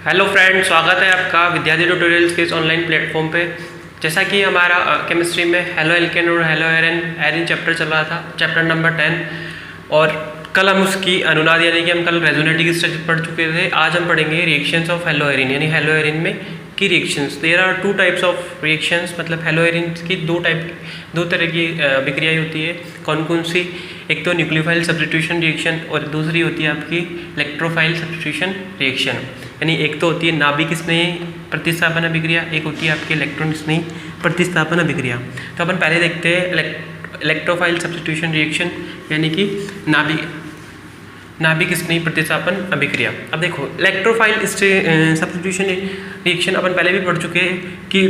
Hello friend, स्वागत है आपका विद्यार्थी ट्यूटोरियल्स के इस ऑनलाइन प्लेटफॉर्म पे। जैसा कि हमारा केमिस्ट्री में हेलो एल्केन और हेलो एरिन चैप्टर चल रहा था, चैप्टर नंबर 10, और कल हम उसकी अनुनाद यानी कि हम कल रेजोनेटिक स्ट्रक्चर पढ़ चुके थे। आज हम पढ़ेंगे रिएक्शंस ऑफ हेलो एरिन यानी हेलो एरिन में की reactions. There are two types of reactions, मतलब हेलो एरिन की दो तरह की अभिक्रियाएं होती है। कौन कौन सी? एक तो न्यूक्लियोफाइल सब्स्टिट्यूशन रिएक्शन और दूसरी होती है आपकी इलेक्ट्रोफाइल सब्स्टिट्यूशन रिएक्शन। यानी एक तो होती है नाभिक स्नेही प्रतिस्थापन अभिक्रिया, एक होती है आपकी इलेक्ट्रॉन स्नेही प्रतिस्थापन अभिक्रिया। तो अपन पहले देखते हैं इलेक्ट्रोफाइल सब्स्टिट्यूशन रिएक्शन यानी कि नाभिक स्नेही प्रतिस्थापन अभिक्रिया। अब देखो, इलेक्ट्रोफाइल सब्स्टिट्यूशन रिएक्शन अपन पहले भी पढ़ चुके हैं कि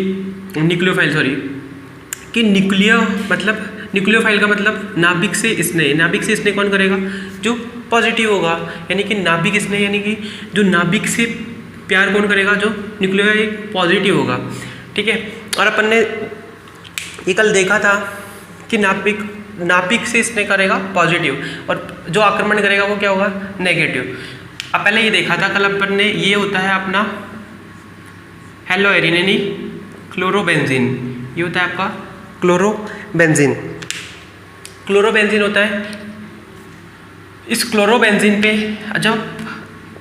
न्यूक्लियोफाइल का मतलब नाभिक से स्नेह। नाभिक से स्नेह कौन करेगा? जो पॉजिटिव होगा, यानी कि नाभिक स्नेह यानी कि जो नाभिक से प्यार कौन करेगा? जो न्यूक्लियोफाइल पॉजिटिव होगा। ठीक है। और अपन ने ये कल देखा था कि नाभिक से स्नेह करेगा पॉजिटिव और जो आक्रमण करेगा वो क्या होगा? नेगेटिव। अब पहले ये देखा था कल अपन ने, ये होता है अपना हेलो एरिन यानी क्लोरोबेंजीन। ये होता है आपका क्लोरोबेंजीन होता है। इस क्लोरोबेंजीन पे जब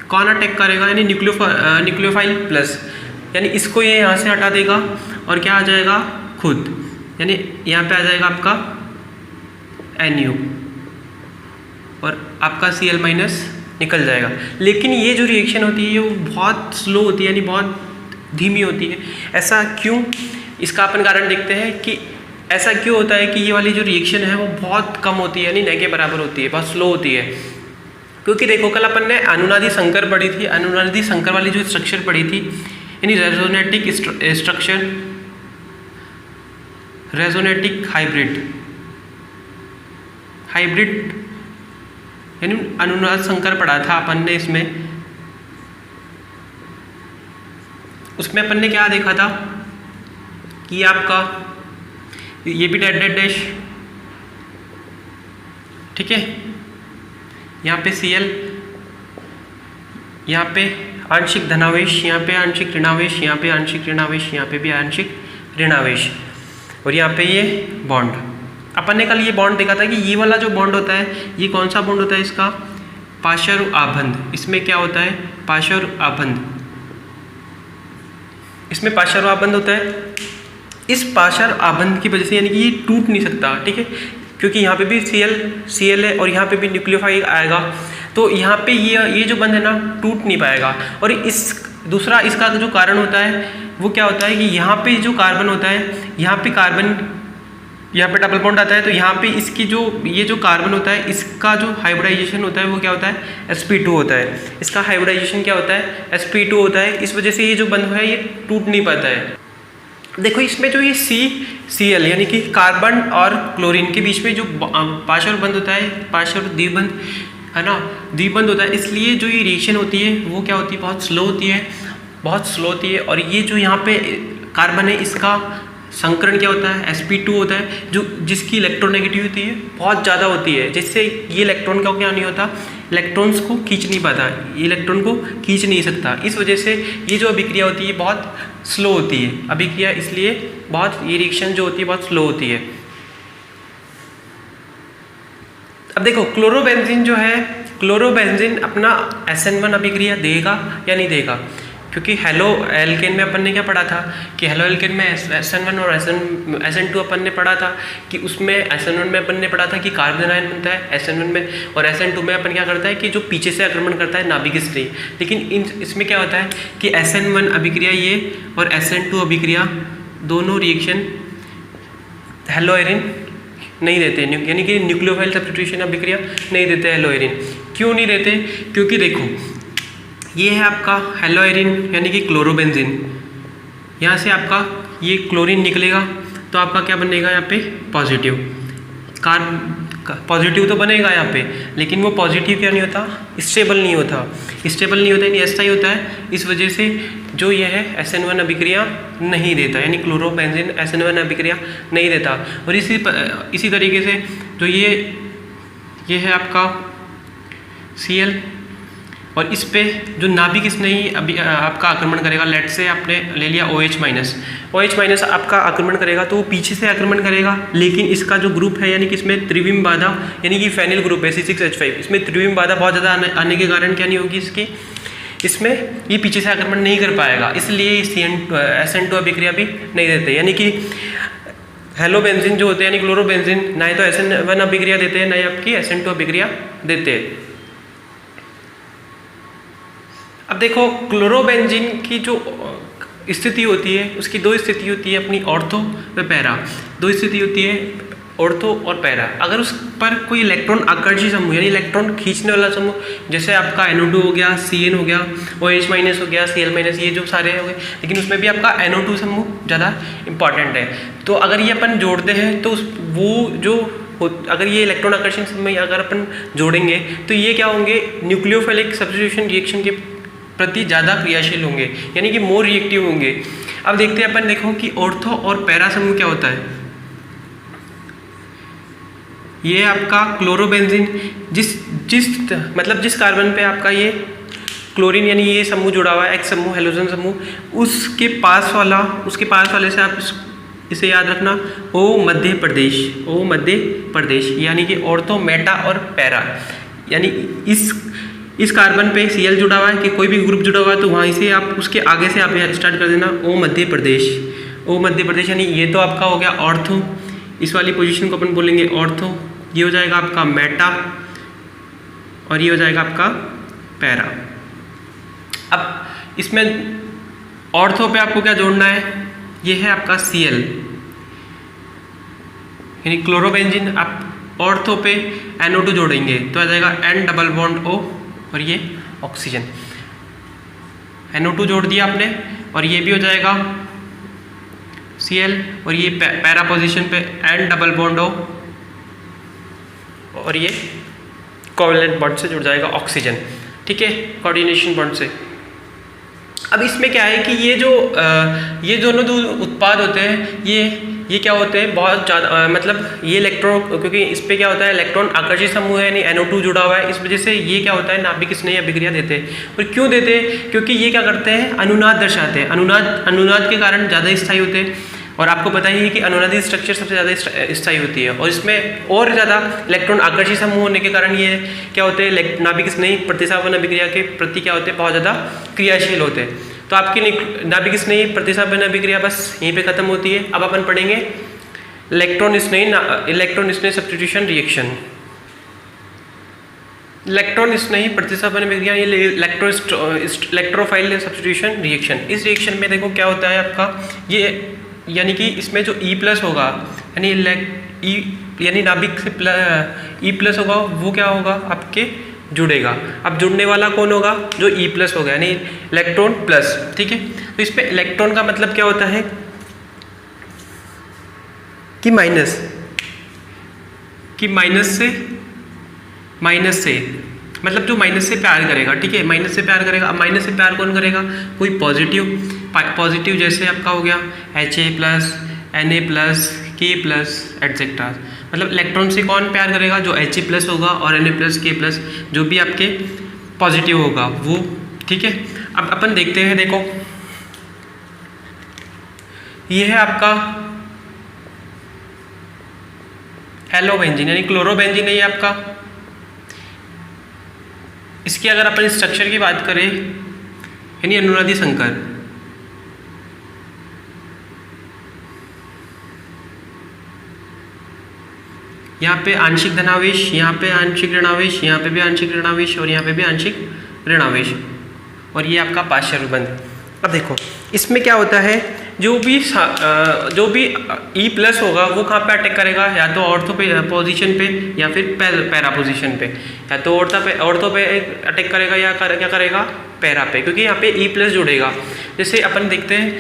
कौन अटैक करेगा यानी न्यूक्लियोफाइल प्लस, यानी इसको ये यहाँ से हटा देगा और क्या आ जाएगा? खुद, यानी यहाँ पे आ जाएगा आपका NU और आपका Cl- निकल जाएगा। लेकिन ये जो रिएक्शन होती है वो बहुत स्लो होती है, यानी बहुत धीमी होती है। ऐसा क्यों? इसका अपन कारण देखते हैं कि ऐसा क्यों होता है कि ये वाली जो रिएक्शन है वो बहुत कम होती है, यानी न के बराबर होती है, बहुत स्लो होती है। क्योंकि देखो, कल अपन ने अनुनादी संकर पढ़ी थी। अनुनादी संकर वाली जो स्ट्रक्चर पढ़ी थी यानी रेजोनेटिक स्ट्रक्चर, रेजोनेटिक हाइब्रिड यानी अनुनाद संकर पढ़ा था अपन ने। उसमें अपन ने क्या देखा था कि आपका ये भी डैश, ठीक है, यहाँ पे Cl, यहाँ पे आंशिक धनावेश, यहाँ पे आंशिक ऋणावेश, यहाँ पे आंशिक ऋणावेश, यहाँ पे भी आंशिक ऋणावेश, और यहाँ पे ये बॉन्ड। अपन ने कल ये बॉन्ड देखा था कि ये वाला जो बॉन्ड होता है ये कौन सा बॉन्ड होता है? इसका पार्श्व आबंध। इसमें क्या होता है? पार्श्व आबंध। इसमें पार्श्व आबंध होता है। इस पार्श्व आबंध की वजह से यानी कि ये टूट नहीं सकता, ठीक है, क्योंकि यहाँ पे भी Cl है और यहाँ पे भी न्यूक्लियोफाइल आएगा, तो यहाँ पे ये जो बंध है ना, टूट नहीं पाएगा। और दूसरा इसका जो कारण होता है वो क्या होता है कि यहाँ पे जो कार्बन होता है, यहाँ पे डबल बॉन्ड आता है, तो यहाँ पे इसकी ये जो कार्बन होता है इसका जो हाइब्रिडाइजेशन होता है वो क्या होता है? sp2 होता है। इसका हाइब्रिडाइजेशन क्या होता है? sp2 होता है। इस वजह से ये जो बंध है ये टूट नहीं पाता है। देखो, इसमें जो ये Cl यानी कि कार्बन और क्लोरीन के बीच में जो पार्श्व बंध होता है, पार्श्व द्विबंध है ना, द्विबंध होता है, इसलिए जो ये रिएक्शन होती है वो क्या होती है? बहुत स्लो होती है। और ये जो यहाँ पे कार्बन है इसका संकरण क्या होता है? sp2 होता है, जिसकी इलेक्ट्रोनेगेटिविटी है बहुत ज़्यादा होती है, जिससे ये इलेक्ट्रॉन का क्या नहीं होता? इलेक्ट्रॉन्स को खींच नहीं पाता, ये इलेक्ट्रॉन को खींच नहीं सकता। इस वजह से ये जो अभिक्रिया होती है बहुत स्लो होती है अभिक्रिया, इसलिए ये रिएक्शन जो होती है बहुत स्लो होती है। अब देखो, क्लोरोबेंजीन जो है, क्लोरोबेंजीन अपना SN1 अभिक्रिया देगा या नहीं देगा? क्योंकि हेलो एल्केन में अपन ने क्या पढ़ा था कि हेलो एल्केन में SN1 और SN2 अपन ने पढ़ा था कि उसमें SN1 में अपन ने पढ़ा था कि कार्बन आयन बनता है SN1 में, और SN2 में अपन क्या करता है कि जो पीछे से आक्रमण करता है नाभिक स्नेही। लेकिन इसमें क्या होता है कि SN1 अभिक्रिया ये और SN2 अभिक्रिया दोनों रिएक्शन हेलो एरिन नहीं देते, यानी कि न्यूक्लियोफाइल सब्स्टिट्यूशन अभिक्रिया नहीं देते हेलो एरिन। क्यों नहीं देते? क्योंकि देखो, ये है आपका हेलो एरिन यानी कि क्लोरोबेंजीन। यहाँ से आपका ये क्लोरीन निकलेगा तो आपका क्या बनेगा? यहाँ पे पॉजिटिव पॉजिटिव तो बनेगा यहाँ पे, लेकिन वो पॉजिटिव क्या नहीं होता? स्टेबल नहीं होता यानी अस्थायी होता है। इस वजह से जो ये है SN1 अभिक्रिया नहीं देता, यानी क्लोरोबेंजीन SN1 अभिक्रिया नहीं देता। और इसी तरीके से जो ये है आपका Cl और इस पे जो नाभिक स्नेही अभी आपका आक्रमण करेगा, लेट से आपने ले लिया OH माइनस, OH माइनस आपका आक्रमण करेगा तो वो पीछे से आक्रमण करेगा, लेकिन इसका जो ग्रुप है यानी कि इसमें त्रिविम बाधा यानी कि फेनिल ग्रुप है C6H5, इसमें त्रिविम बाधा बहुत ज़्यादा आने के कारण क्या नहीं होगी इसकी, इसमें ये पीछे से आक्रमण नहीं कर पाएगा, इसलिए SN2 अभिक्रिया भी नहीं देते। यानी कि हेलोबेंजीन जो होते हैं यानी क्लोरोबेंजीन ना ही तो SN1 अभिक्रिया देते हैं ना ही आपकी SN2 अभिक्रिया देते हैं। अब देखो क्लोरोबेंजीन की जो स्थिति होती है उसकी दो स्थिति होती है अपनी, ऑर्थो व पैरा, दो स्थिति होती है ऑर्थो और पैरा। अगर उस पर कोई इलेक्ट्रॉन आकर्षी समूह यानी इलेक्ट्रॉन खींचने वाला समूह, जैसे आपका NO2 हो गया, CN हो गया, OH माइनस हो गया, Cl माइनस, ये जो सारे हो गए, लेकिन उसमें भी आपका NO2 समूह ज़्यादा इंपॉर्टेंट है। तो अगर ये अपन जोड़ते हैं तो वो जो अगर ये इलेक्ट्रॉन आकर्षण समूह अगर अपन जोड़ेंगे तो ये क्या होंगे, न्यूक्लियोफिलिक सब्स्टिट्यूशन रिएक्शन के प्रति ज़्यादा क्रियाशील होंगे यानी कि मोर रिएक्टिव होंगे। अब देखते हैं अपन, देखो कि ऑर्थो और पैरा समूह क्या होता है। ये आपका क्लोरोबेंजीन जिस कार्बन पे आपका ये क्लोरीन यानी ये समूह जुड़ा हुआ है, X समूह, हेलोजन समूह, उसके पास वाले से आप इसे याद रखना, O मध्य प्रदेश यानी कि ऑर्थो, मेटा और पैरा। यानी इस कार्बन पे Cl जुड़ा हुआ है कि कोई भी ग्रुप जुड़ा हुआ है तो वहीं से आप उसके आगे से आप स्टार्ट कर देना O मध्य प्रदेश यानी ये तो आपका हो गया ऑर्थो, इस वाली पोजीशन को अपन बोलेंगे ऑर्थो, ये हो जाएगा आपका मेटा और ये हो जाएगा आपका पैरा। अब इसमें ऑर्थो पे आपको क्या जोड़ना है, ये है आपका Cl यानी क्लोरोबेंजीन, आप ऑर्थो पे NO2 जोड़ेंगे तो आ जाएगा N डबल बॉन्ड O और ये ऑक्सीजन, NO2 जोड़ दिया आपने और ये भी हो जाएगा Cl और ये पैरा पोजीशन पे N डबल बॉन्ड O और ये कोवैलेंट बॉन्ड से जुड़ जाएगा ऑक्सीजन, ठीक है, कोऑर्डिनेशन बॉन्ड से। अब इसमें क्या है कि ये दोनों जो उत्पाद होते हैं ये क्या होते हैं, बहुत ज़्यादा मतलब ये इलेक्ट्रॉन, क्योंकि इस पर क्या होता है इलेक्ट्रॉन आकर्षित समूह है यानी NO2 जुड़ा हुआ है, इस वजह से ये क्या होता है नाभिक स्नेही अभिक्रिया देते हैं। और क्यों देते हैं, क्योंकि ये क्या करते हैं अनुनाद दर्शाते हैं, अनुनाद के कारण ज़्यादा स्थायी होते हैं। और आपको पता ही है कि अनुनादी स्ट्रक्चर सबसे ज़्यादा स्थायी होती है और इसमें और ज़्यादा इलेक्ट्रॉन आकर्षी समूह होने के कारण ये क्या होते हैं नाभिक स्नेही प्रतिस्थापन अभिक्रिया के प्रति क्या होते हैं बहुत ज़्यादा क्रियाशील होते हैं। तो आपकी नाभिक स्नेही प्रतिस्थापन अभिक्रिया बस यहीं पे खत्म होती है। अब अपन पढ़ेंगे इलेक्ट्रॉन स्नेही सब्स्टिट्यूशन रिएक्शन। इलेक्ट्रॉन स्नेही प्रतिस्थापन अभिक्रिया ये इलेक्ट्रोफाइल सब्स्टिट्यूशन रिएक्शन। इस रिएक्शन में देखो क्या होता है आपका, ये यानी कि इसमें जो E+ होगा यानी नाभिक से E+ होगा वो क्या होगा आपके जुड़ेगा। अब जुड़ने वाला कौन होगा, जो E+ होगा यानी इलेक्ट्रॉन प्लस, ठीक है। तो इस पे इलेक्ट्रॉन का मतलब क्या होता है कि माइनस से मतलब जो माइनस से प्यार करेगा, ठीक है, माइनस से प्यार करेगा। अब माइनस से प्यार कौन करेगा, कोई पॉजिटिव जैसे आपका हो गया Ha+, Na+, K+ एटसेट्रा। मतलब इलेक्ट्रॉन से कौन प्यार करेगा, जो Ha+ होगा और Na+, K+ जो भी आपके पॉजिटिव होगा वो, ठीक है। अब अपन देखते हैं, देखो ये है आपका हेलोबेंजीन यानी क्लोरोबेंजीन है ये आपका। इसकी अगर अपन स्ट्रक्चर की बात करें यानी अनुनादी संकर, यहाँ पे आंशिक धनावेश, यहाँ पे आंशिक ऋणावेश, यहाँ पे भी आंशिक ऋणावेश और यहाँ पे भी आंशिक ऋणावेश और ये आपका पार्शियल बंध। अब देखो इसमें क्या होता है, जो भी E+ होगा वो कहाँ पे अटैक करेगा, या तो ऑर्थो पे पोजीशन पे या फिर पैरा पोजीशन पे, या तो ऑर्थो पे अटैक करेगा या क्या करेगा पैरा पे, क्योंकि यहाँ पे E+ जुड़ेगा। जैसे अपन देखते हैं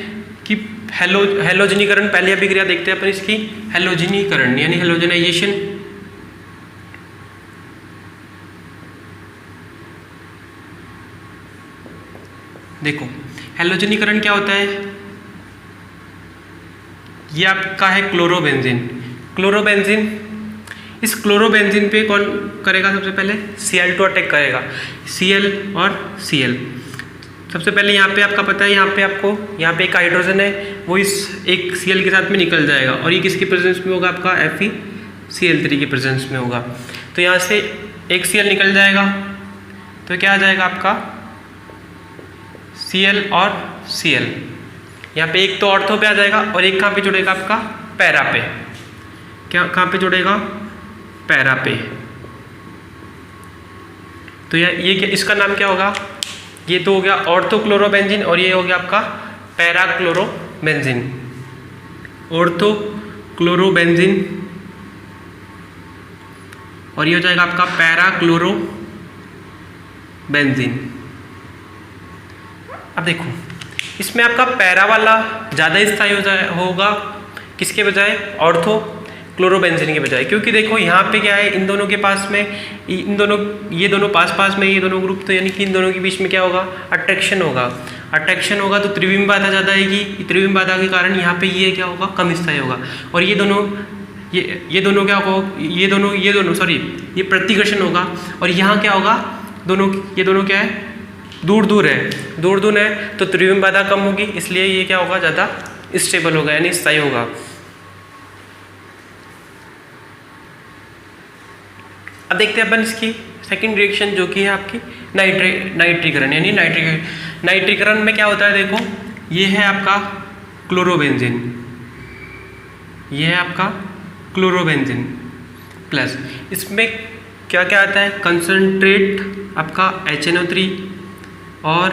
कि हेलोजनीकरण, पहले अभिक्रिया देखते हैं अपन इसकी हेलोजनीकरण यानी हेलोजनाइजेशन। देखो हेलोजनीकरण क्या होता है, ये आपका है क्लोरोबेंजीन इस क्लोरोबेंजीन पे कौन करेगा सबसे पहले, Cl2 अटैक करेगा, Cl और Cl। सबसे पहले यहाँ पे आपका पता है, यहाँ पे एक हाइड्रोजन है, वो इस एक Cl के साथ में निकल जाएगा और ये किसकी प्रेजेंस में होगा, आपका FeCl3 की प्रेजेंस में होगा। तो यहाँ से एक Cl निकल जाएगा तो क्या आ जाएगा आपका Cl और Cl। यहाँ पे एक तो ऑर्थो पे आ जाएगा और एक कहाँ पे जुड़ेगा, आपका पैरा पे। क्या कहाँ पे जुड़ेगा, पैरा पे। तो ये क्या, इसका नाम क्या होगा, ये तो हो गया ऑर्थोक्लोरोबेंजीन और ये हो गया आपका पैराक्लोरोबेंजीन। ऑर्थोक्लोरोबेंजीन और ये हो जाएगा आपका पैराक्लोरोबेंजीन। अब देखो इसमें आपका पैरा वाला ज़्यादा स्थायी होगा किसके बजाय, ऑर्थोक्लोरोबेंजीन के बजाय, क्योंकि देखो यहाँ पे क्या है, इन दोनों के पास में ये दोनों पास में, ये दोनों ग्रुप, तो यानी कि इन दोनों के बीच में क्या होगा, अट्रैक्शन होगा तो त्रिविम बाधा ज़्यादा आएगी। त्रिविम बाधा के कारण यहाँ पे ये क्या होगा, कम स्थायी होगा। और ये दोनों क्या होगा, ये प्रतिकर्षण होगा। और यहाँ क्या होगा, ये दोनों क्या है, दूर है तो त्रिविम बाधा कम होगी, इसलिए ये क्या होगा, ज़्यादा स्टेबल होगा यानी स्थायी होगा। अब देखते हैं अपन इसकी सेकंड रिएक्शन जो कि है आपकी नाइट्रीकरण यानी नाइट्रीकरण में क्या होता है, देखो ये है आपका क्लोरोबेंजीन, ये है आपका क्लोरोबेंजीन प्लस, इसमें क्या क्या आता है, कंसंट्रेट आपका HNO3 और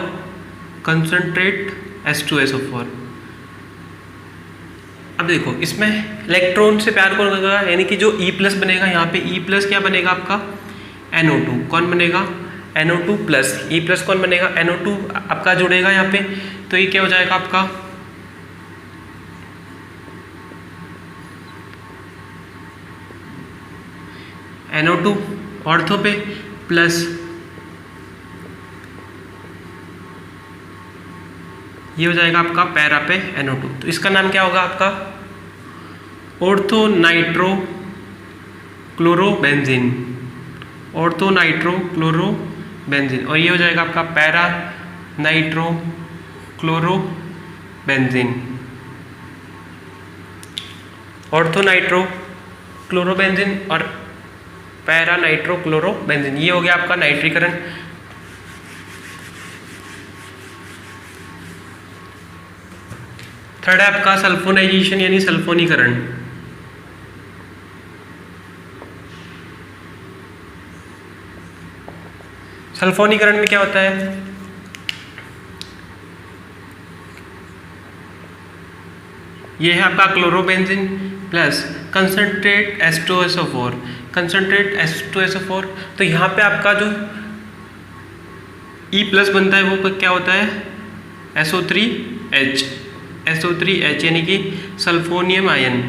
कंसंट्रेट H2SO4। अब देखो इसमें इलेक्ट्रॉन से प्यार कौन करेगा, यानी कि जो E+ बनेगा, यहाँ पे E+ क्या बनेगा आपका NO2, कौन बनेगा NO2 प्लस, E+ कौन बनेगा NO2 आपका जुड़ेगा यहाँ पे, तो ये क्या हो जाएगा आपका NO2 ऑर्थो पे प्लस ये हो जाएगा आपका पैरा पे NO2। तो इसका नाम क्या होगा आपका ऑर्थोनाइट्रोक्लोरोबेंजीन, ऑर्थोनाइट्रोक्लोरोबेंजीन। और ये हो जाएगा आपका पैरा नाइट्रोक्लोरोबेंजीन, ऑर्थोनाइट्रोक्लोरोबेंजीन और पैरा नाइट्रोक्लोरोबेंजीन। ये हो गया आपका नाइट्रीकरण। थर्ड है आपका सल्फोनाइजेशन यानी सल्फोनीकरण। सल्फोनीकरण में क्या होता है, ये है आपका chlorobenzene plus concentrate H2SO4, concentrate H2SO4। तो यहाँ पे आपका जो E+ बनता है वो क्या होता है SO3H, SO3H यानी कि सल्फोनियम आयन।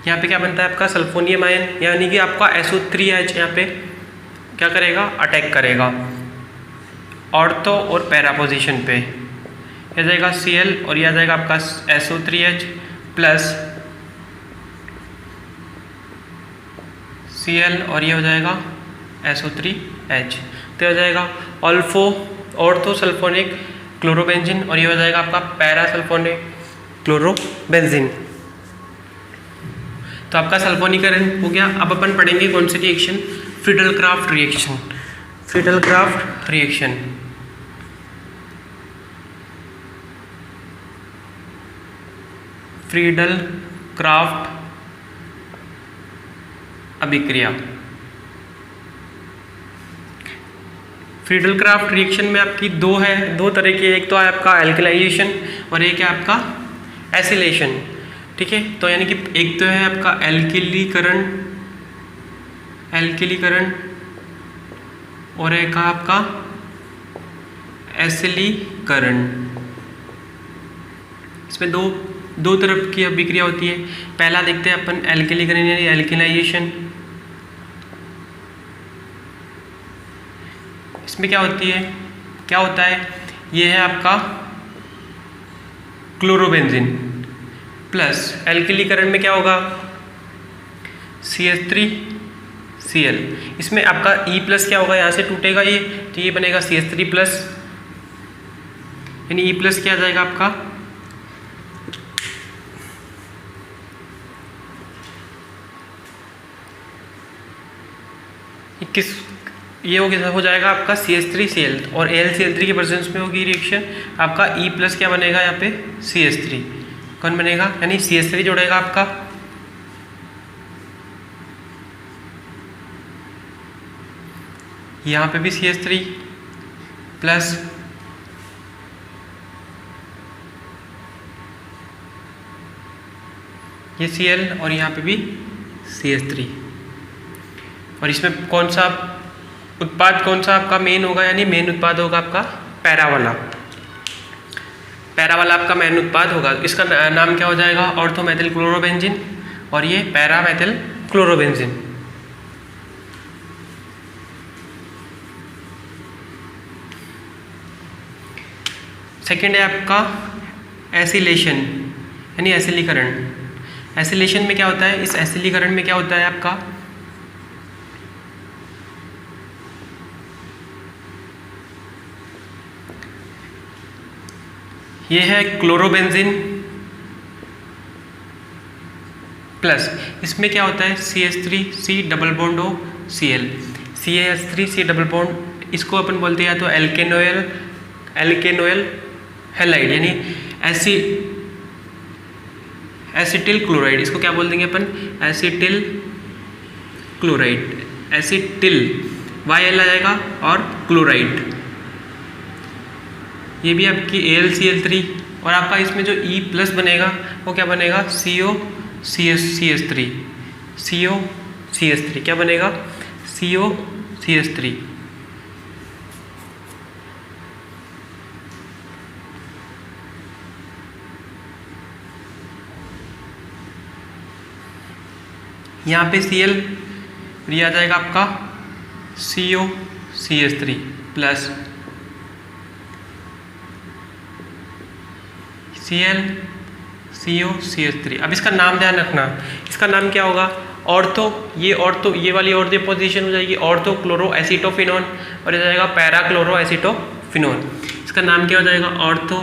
यहाँ पे क्या बनता है आपका सल्फोनियम आयन, यानी कि आपका SO3H यहाँ पे क्या करेगा, अटैक करेगा ऑर्थो और पैरा पोजीशन पे। यह जाएगा Cl और यह जाएगा आपका SO3H प्लस Cl और ये हो जाएगा SO3H। तो हो जाएगा ऑर्थो सल्फोनिक क्लोरोबेंजीन और ये हो जाएगा आपका पैरा सल्फोनिक क्लोरोबेंजीन। तो आपका सल्फोनीकरण हो गया। अब अपन पढ़ेंगे कौन सी reaction, Friedel Crafts reaction. Friedel Crafts reaction Friedel Crafts अभिक्रिया। फ्रीडल-क्राफ्ट रिएक्शन में आपकी दो तरह की, एक तो है आपका एल्किलाइजेशन और एक है आपका एसिलेशन। ठीक है, तो यानी कि एक तो है आपका एल्किलीकरण और एक है आपका एसिलीकरण। इसमें दो तरफ की अभिक्रिया होती है। पहला देखते हैं अपन एल्किलीकरण यानी एल्किलाइजेशन। इसमें क्या होता है, ये है आपका क्लोरोबेंजीन। प्लस एल्किलीकरण में क्या होगा, CH3Cl। इसमें आपका E प्लस क्या होगा, यहाँ से टूटेगा ये, तो ये बनेगा CH3 प्लस, यानी E प्लस क्या आ जाएगा आपका, ये हो जाएगा आपका CH3Cl, और AlCl3 के प्रेजेंस में होगी रिएक्शन, आपका E प्लस क्या बनेगा यहाँ पे, CH3 कौन बनेगा, यानी CH3 जोड़ेगा आपका, यहाँ पे भी CH3 प्लस ये Cl, और यहाँ पे भी CH3, और इसमें कौन सा उत्पाद, कौन सा आपका मेन होगा, यानी मेन उत्पाद होगा आपका पैरा वाला आपका मेन उत्पाद होगा। इसका नाम क्या हो जाएगा, ऑर्थोमेथिल क्लोरोबेंजीन, और ये पैरामेथिल क्लोरोबेंजीन। सेकेंड है आपका एसिलेशन, यानी एसिलीकरण। एसिलेशन में क्या होता है, इस एसिलीकरण में क्या होता है आपका, ये है क्लोरोबेंजीन प्लस, इसमें क्या होता है CH3C double bond O Cl, CH3C double bond, इसको अपन बोलते हैं या तो एल्केनोइल हैलाइड, यानी एसिटिल क्लोराइड, इसको क्या बोल देंगे अपन, एसिटिल क्लोराइड, एसिटिल YL आ जाएगा, और क्लोराइड, ये भी आपकी AlCl3, और आपका इसमें जो E प्लस बनेगा वो क्या बनेगा, COCH3 क्या बनेगा, COCH3। यहाँ पे Cl, ये आ जाएगा आपका COCH3 प्लस Cl COCH3। अब इसका नाम ध्यान रखना, इसका नाम क्या होगा, ये वाली ऑर्थो पोजीशन हो जाएगी ऑर्थो क्लोरो एसिटोफिनोन, और ये जाएगा पैरा क्लोरो एसिटोफिनोन। इसका नाम क्या हो जाएगा, ऑर्थो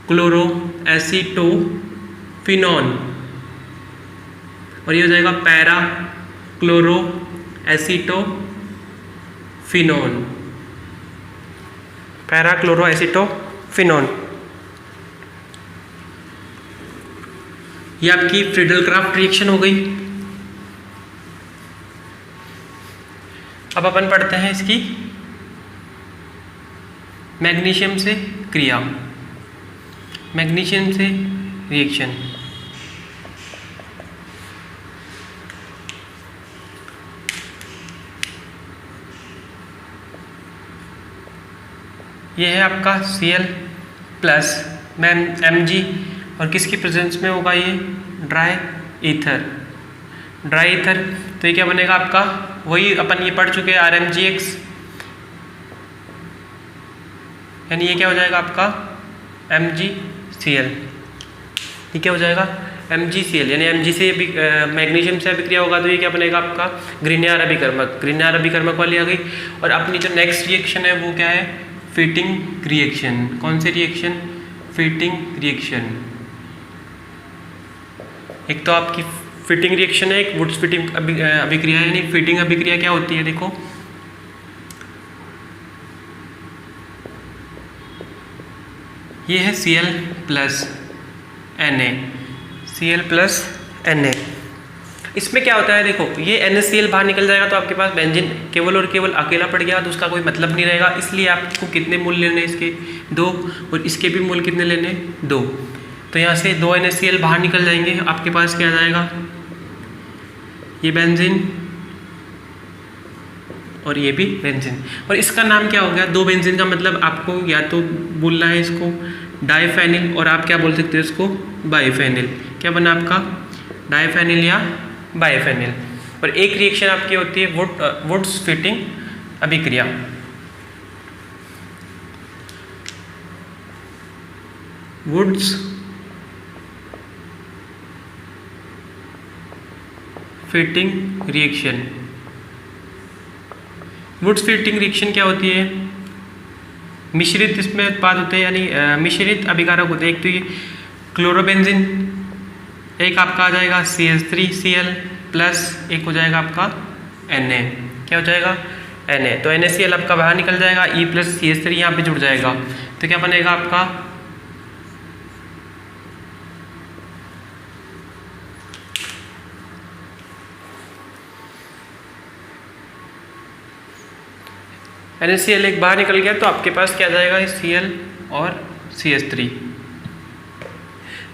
क्लोरो एसिटोफिनोन, और ये हो जाएगा para chloro acetophenone, para chloro acetophenone. ये आपकी फ्रीडल-क्राफ्ट रिएक्शन हो गई। अब अपन पढ़ते हैं इसकी मैग्नीशियम से क्रिया, मैग्नीशियम से रिएक्शन। ये है आपका Cl प्लस Mg, और किसकी प्रेजेंस में होगा, ये ड्राई ईथर, तो ये क्या बनेगा आपका, वही अपन ये पढ़ चुके हैं RMgX, यानी ये क्या हो जाएगा आपका MgCl, ये क्या हो जाएगा MgCl, यानी Mg से मैग्नीशियम से अभिक्रिया होगा तो ये क्या बनेगा आपका ग्रिग्नार अभिकर्मक वाली आ गई। और अपनी जो नेक्स्ट रिएक्शन है वो क्या है, फिटिंग रिएक्शन। कौन सी रिएक्शन, फिटिंग रिएक्शन। एक तो आपकी फिटिंग रिएक्शन है, एक वुड्स फिटिंग अभिक्रिया है। यानी फिटिंग अभिक्रिया क्या होती है, देखो ये है Cl प्लस Na। इसमें क्या होता है, देखो ये NaCl बाहर निकल जाएगा तो आपके पास बेंजीन केवल और केवल अकेला पड़ गया, तो उसका कोई मतलब नहीं रहेगा। इसलिए आपको कितने मूल लेने, इसके 2, और इसके भी मूल कितने लेने, 2। तो यहाँ से 2 NaCl बाहर निकल जाएंगे, आपके पास क्या आ जाएगा, ये बेंजीन और ये भी बेंजीन। और इसका नाम क्या हो गया, 2 बेंजीन का मतलब आपको या तो बोलना है इसको डाइफेनिल, और आप क्या बोल सकते हो इसको बाइफेनिल। क्या बना आपका, डाइफेनिल या बाइफेनिल। और एक रिएक्शन आपकी होती है वुड्स फिटिंग अभिक्रिया। Wurtz Fittig reaction. Wurtz Fittig reaction क्या होती है? मिश्रित इसमें उत्पाद होते हैं, यानी मिश्रित अभिकारक होते हैं। एक तो ये क्लोरोबेंजीन, एक आपका आ जाएगा CH3Cl प्लस एक हो जाएगा आपका Na। क्या हो जाएगा? Na। तो NaCl आपका बाहर निकल जाएगा, E प्लस CH3 यहाँ पे जुड़ जाएगा, तो क्या बनेगा आपका NaCl एक बाहर निकल गया, तो आपके पास क्या आ जाएगा? Cl और CH3,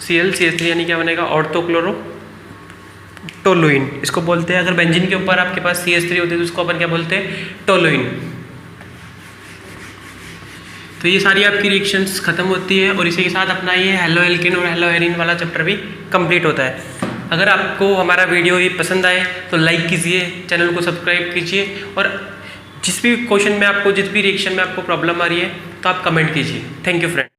Cl CH3 यानी क्या बनेगा? ऑर्थोक्लोरो टोलुइन इसको बोलते हैं। अगर बेंजीन के ऊपर आपके पास CH3 होती है तो उसको अपन क्या बोलते हैं? टोलुइन। तो ये सारी आपकी रिएक्शंस खत्म होती है और इसी के साथ अपना ये हेलो एल्केन और हेलो एरीन वाला चैप्टर भी कंप्लीट होता है। अगर आपको हमारा वीडियो ये पसंद आए तो लाइक कीजिए, चैनल को सब्सक्राइब कीजिए, और जिस भी क्वेश्चन में आपको, जिस भी रिएक्शन में आपको प्रॉब्लम आ रही है तो आप कमेंट कीजिए। Thank you friend.